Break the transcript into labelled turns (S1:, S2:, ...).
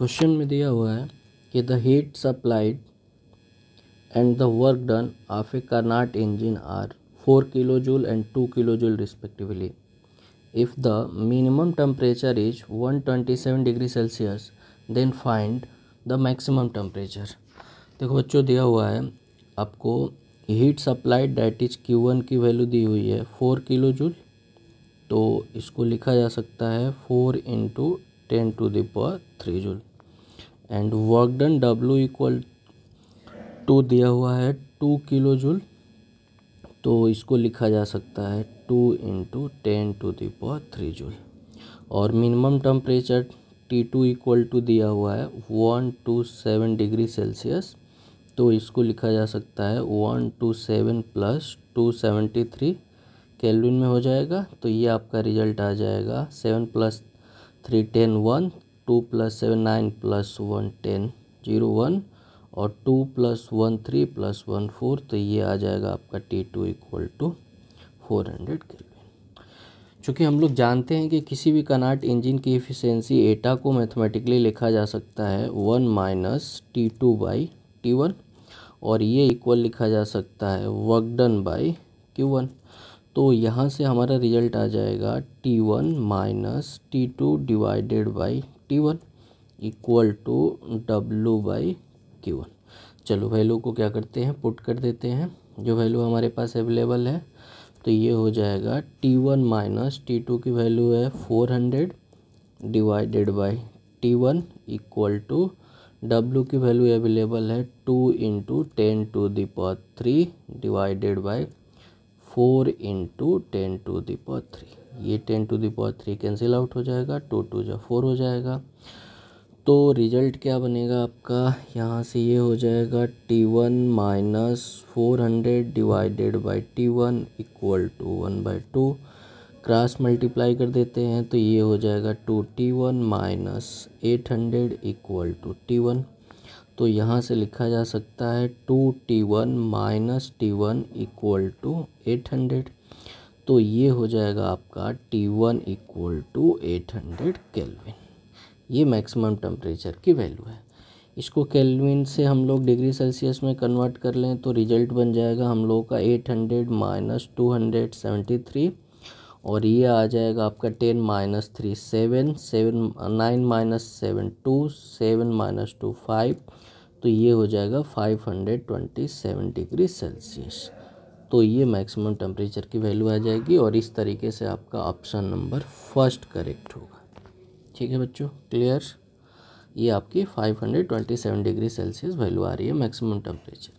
S1: Question में दिया हुआ है कि the heat supplied and the work done of a Carnot engine are 4 kilojoule and 2 kilojoule respectively. If the minimum temperature is 127 degree Celsius then find the maximum temperature. देखो बच्चों, दिया हुआ है आपको heat supplied date is Q1 की value दी हुई है 4 kilo joule. तो इसको लिखा जा सकता है 4 into 10⁻³ joule. And work done W equal to दिया हुआ है 2 किलो जूल. तो इसको लिखा जा सकता है 2 इंटू 10⁻³ जूल. और minimum temperature T2 equal to दिया हुआ है 127 डिग्री सेल्सियस. तो इसको लिखा जा सकता है 127 प्लस 273 केल्विन में हो जाएगा. तो ये आपका रिजल्ट आ जाएगा 7 प्लस 3 10 1, 2 प्लस 7 9 प्लस 1 10 0 1 और 2 प्लस 1 3 प्लस 1 4. तो ये आ जाएगा आपका T2 इक्वल टू 400 केल्विन. चूँकि हम लोग जानते हैं कि किसी भी कार्नोट इंजन की एफिशिएंसी एटा को मैथमेटिकली लिखा जा सकता है 1 माइनस T2 बाई T1 और ये इक्वल लिखा जा सकता है वर्क डन बाई Q1. तो यहाँ से हमारा रिजल्ट आ जाएगा T1 minus T2 divided by T1 equal to W by Q1. चलो वैल्यू को क्या करते हैं, पुट कर देते हैं. जो वैल्यू हमारे पास अवेलेबल है तो ये हो जाएगा T1 माइनस T2 की वैल्यू है 400 divided by T1 equal to W की वैल्यू अवेलेबल है 2 इंटू 10⁻³ डिवाइडेड बाई 4 इंटू 10⁻³. ये 10⁻³ कैंसिल आउट हो जाएगा, 2 2 जा 4 हो जाएगा. तो रिजल्ट क्या बनेगा आपका, यहाँ से ये हो जाएगा T1 minus 400 divided by T1 equal to 1/2. Cross multiply कर देते हैं तो ये हो जाएगा 2T1 minus 800 equal to T1. तो यहाँ से लिखा जा सकता है 2T1 minus T1 equal to 800. तो ये हो जाएगा आपका T1 इक्वल टू 800 केल्विन. ये मैक्सिमम टेम्परेचर की वैल्यू है. इसको केल्विन से हम लोग डिग्री सेल्सियस में कन्वर्ट कर लें तो रिजल्ट बन जाएगा हम लोगों का 800 माइनस 273 और ये आ जाएगा आपका 10 माइनस 3 7 7 9 माइनस 7 2 7 माइनस 2 5. तो ये हो जाएगा 527 डिग्री सेल्सियस. तो ये मैक्सिमम टेम्परेचर की वैल्यू आ जाएगी और इस तरीके से आपका ऑप्शन नंबर फर्स्ट करेक्ट होगा. ठीक है बच्चों, क्लियर. ये आपकी 527 डिग्री सेल्सियस वैल्यू आ रही है मैक्सिमम टेम्परेचर.